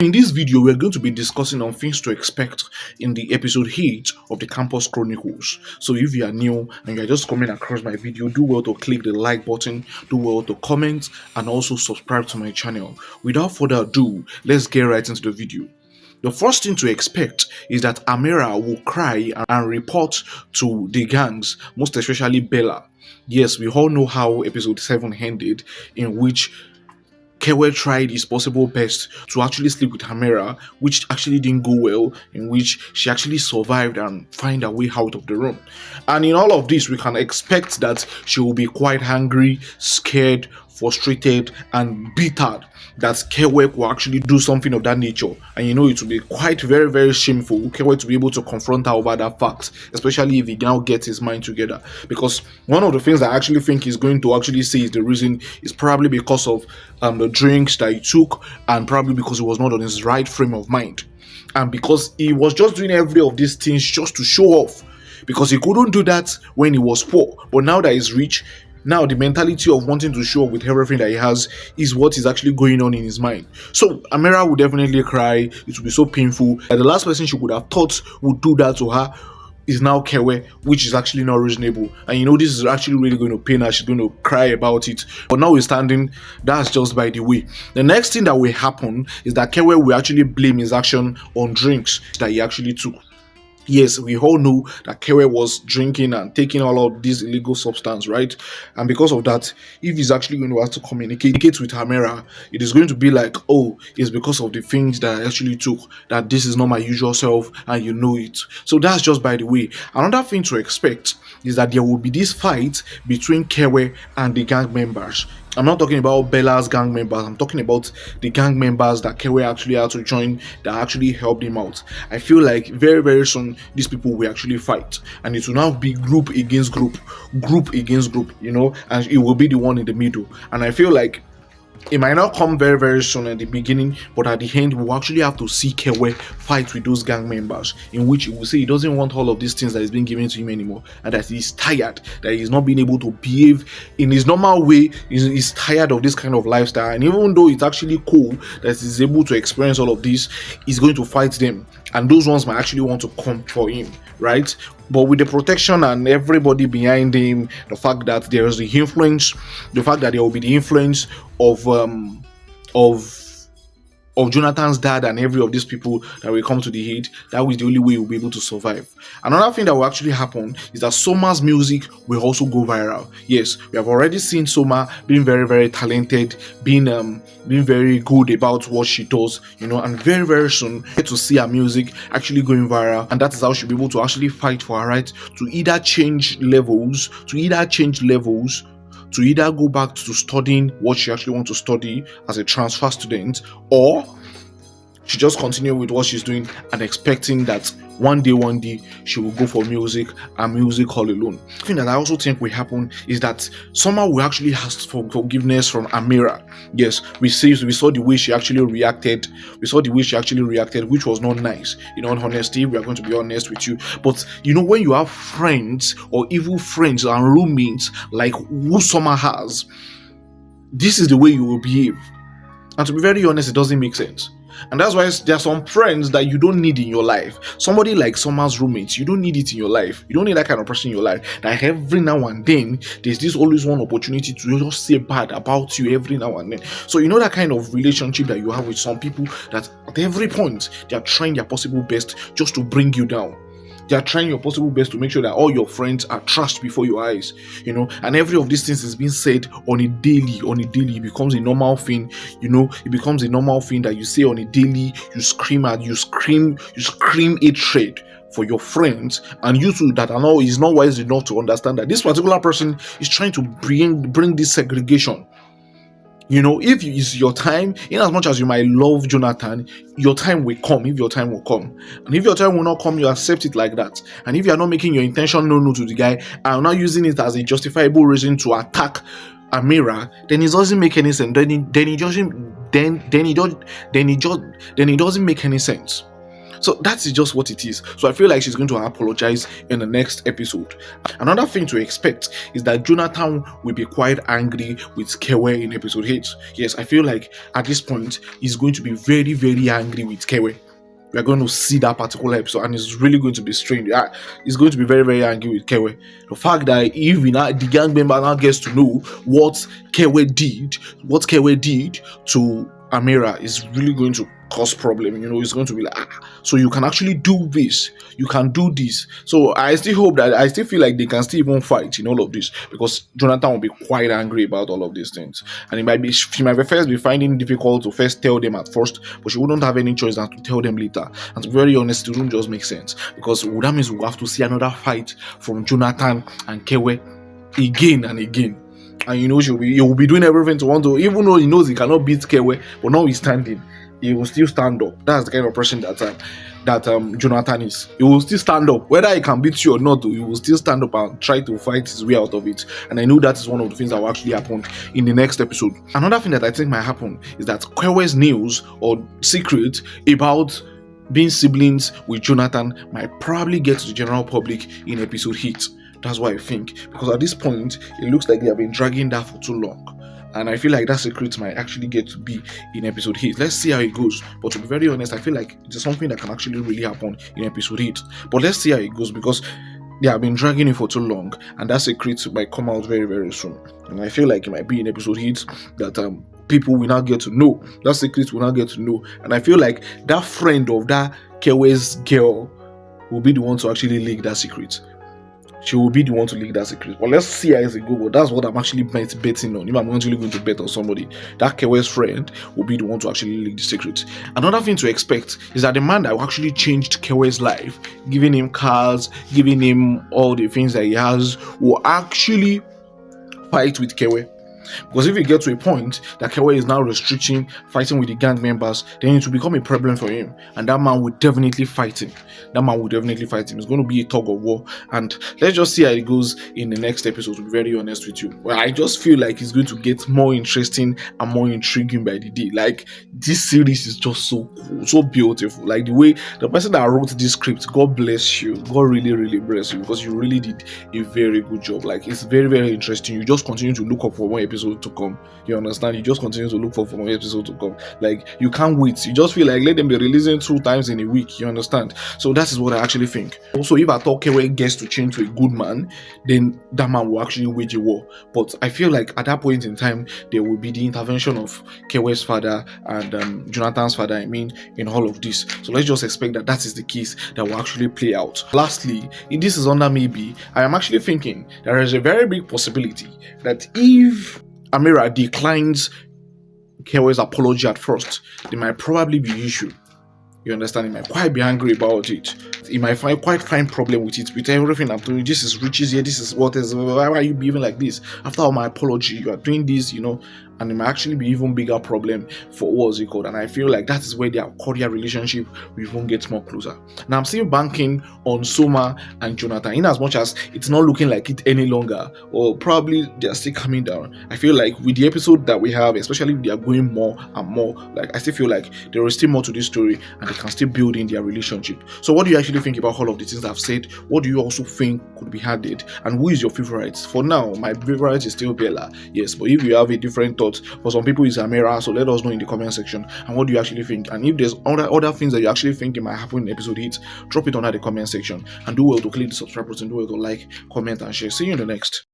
In this video, we're going to be discussing on things to expect in the episode 8 of the Campus Chronicles. So if you are new and you're just coming across my video, do well to click the like button, do well to comment, and also subscribe to my channel. Without further ado, let's get right into the video. The first thing to expect is that Amira will cry and report to the gangs, most especially Bella. Yes, we all know how episode 7 ended, in which Kwell tried his possible best to actually sleep with Amira, which actually didn't go well, in which she actually survived and find her way out of the room. And in all of this, we can expect that she will be quite angry, scared, frustrated, and bitter that Kwell will actually do something of that nature. And it will be quite very, very shameful Kwell to be able to confront her over that fact, especially if he now gets his mind together. Because one of the things I actually think he's going to actually say is the reason is probably because of the drinks that he took, and probably because he was not on his right frame of mind. And because he was just doing every of these things just to show off. Because he couldn't do that when he was poor. But now that he's rich, now the mentality of wanting to show up with everything that he has is what is actually going on in his mind. So Amira would definitely cry. It would be so painful. And the last person she would have thought would do that to her is now Kwell, which is actually not reasonable. And this is actually really going to pain her. She's going to cry about it. But notwithstanding, that's just by the way. The next thing that will happen is that Kwell will actually blame his action on drinks that he actually took. Yes, we all know that Kwell was drinking and taking all of these illegal substance, right? And because of that, if he's actually going to have to communicate with Amira, it is going to be like, oh, it's because of the things that I actually took, that this is not my usual self, and you know it. So that's just by the way. Another thing to expect is that there will be this fight between Kwell and the gang members. I'm not talking about Bella's gang members. I'm talking about the gang members that Kwell actually had to join, that actually helped him out. I feel like very, very soon these people will actually fight, and it will now be group against group, group against group, and it will be the one in the middle. And I feel like it might not come very, very soon at the beginning, but at the end, we'll actually have to see Kwell fight with those gang members, in which he will say he doesn't want all of these things that is being given to him anymore, and that he's tired, that he's not being able to behave in his normal way. He's tired of this kind of lifestyle, and even though it's actually cool that he's able to experience all of this, he's going to fight them, and those ones might actually want to come for him, right? But with the protection and everybody behind him, the fact that there is the influence, the fact that there will be the influence of Jonathan's dad and every of these people that will come to the head, that was the only way we'll be able to survive. Another thing that will actually happen is that Soma's music will also go viral. Yes, we have already seen Soma being very, very talented, being very good about what she does, and very, very soon get to see her music actually going viral, and that is how she'll be able to actually fight for her right to either change levels, to either go back to studying what she actually wants to study as a transfer student, or she just continue with what she's doing and expecting that one day she will go for music and music all alone. The thing that I also think will happen is that Soma will actually ask for forgiveness from Amira. Yes, we saw the way she actually reacted. Which was not nice. In honesty, we are going to be honest with you. But when you have friends or evil friends and roommates like who Soma has, this is the way you will behave. And to be very honest, it doesn't make sense. And that's why there are some friends that you don't need in your life. Somebody like Summer's roommates, you don't need it in your life. You don't need that kind of person in your life. That every now and then, there's this always one opportunity to just say bad about you every now and then. So that kind of relationship that you have with some people that at every point, they are trying their possible best just to bring you down. They are trying your possible best to make sure that all your friends are trashed before your eyes, and every of these things is being said on a daily. It becomes a normal thing, it becomes a normal thing that you say on a daily. You scream hatred for your friends, and you too that is not wise enough to understand that this particular person is trying to bring this segregation. If it's your time, in as much as you might love Jonathan, your time will come. If your time will come, and if your time will not come, you accept it like that. And if you are not making your intention known to the guy and not using it as a justifiable reason to attack Amira, then it doesn't make any sense. Then it doesn't make any sense. So that's just what it is. So I feel like she's going to apologize in the next episode. Another thing to expect is that Jonathan will be quite angry with Kewe in episode 8. Yes, I feel like at this point he's going to be very, very angry with Kewe. We are going to see that particular episode, and it's really going to be strange. He's going to be very, very angry with Kewe. The fact that even the gang member now gets to know what Kewe did to Amira is really going to cause problem. It's going to be like, so you can actually do this, you can do this. So I still feel like they can still even fight in all of this, because Jonathan will be quite angry about all of these things, and she might first be finding it difficult to first tell them at first, but she wouldn't have any choice than to tell them later. And to be very honest, it wouldn't just make sense, because that means we'll have to see another fight from Jonathan and Kewe again and again. And he will be doing everything to want to, even though he knows he cannot beat Kewe, but now he's standing, he will still stand up. That's the kind of person that Jonathan is. He will still stand up, whether he can beat you or not. He will still stand up and try to fight his way out of it. And I know that is one of the things that will actually happen in the next episode. Another thing that I think might happen is that Kewe's news or secret about being siblings with Jonathan might probably get to the general public in episode 8. That's what I think, because at this point it looks like they have been dragging that for too long, and I feel like that secret might actually get to be in episode 8. Let's see how it goes. But to be very honest, I feel like it's something that can actually really happen in episode 8. But let's see how it goes, because they have been dragging it for too long, and that secret might come out very, very soon. And I feel like it might be in episode 8 that people will not get to know. That secret will not get to know. And I feel like that friend of that Kewe's girl will be the one to actually leak that secret. She will be the one to leak that secret. But let's see how it goes. But that's what I'm actually betting on. If I'm actually going to bet on somebody, that Kewe's friend will be the one to actually leak the secret. Another thing to expect is that the man that actually changed Kewe's life, giving him cars, giving him all the things that he has, will actually fight with Kewe. Because if you get to a point that Kewe is now restricting fighting with the gang members, then it will become a problem for him, and that man will definitely fight him. It's going to be a tug of war, and let's just see how it goes in the next episode, to be very honest with you. Well, I just feel like it's going to get more interesting and more intriguing by the day. Like, this series is just so cool, so beautiful. Like, the way the person that wrote this script, God bless you, God really, really bless you, because you really did a very good job. Like, it's very, very interesting. You just continue to look up for one episode to come. You understand? You just continue to look for more episode to come. Like, you can't wait. You just feel like let them be releasing 2 times in a week. You understand? So that is what I actually think. Also, if at all Kewe gets to change to a good man, then that man will actually wage a war. But I feel like at that point in time, there will be the intervention of Kewe's father and Jonathan's father, in all of this. So let's just expect that is the case that will actually play out. Lastly, if this is under maybe, I am actually thinking there is a very big possibility that if Amira declines Kewe's apology at first, there might probably be issue. You understand? He might quite be angry about it. He might find problem with it, with everything I'm doing. This is riches here. This is what is. Why are you behaving like this? After all my apology, you are doing this, and it might actually be even bigger problem for what's it called. And I feel like that is where their cordial relationship will even get more closer. Now I'm still banking on Soma and Jonathan, in as much as it's not looking like it any longer, or probably they're still coming down. I feel like with the episode that we have, especially if they are going more and more, like I still feel like there is still more to this story, and they can still build in their relationship. So what do you actually think about all of the things I've said? What do you also think could be added? And who is your favorite? For now, my favorite is still Bella. Yes, but if you have a different thought, for some people it's Amira, so let us know in the comment section. And what do you actually think? And if there's other things that you actually think it might happen in episode 8, drop it under the comment section. And do well to click the subscribe button, do well to like, comment, and share. See you in the next.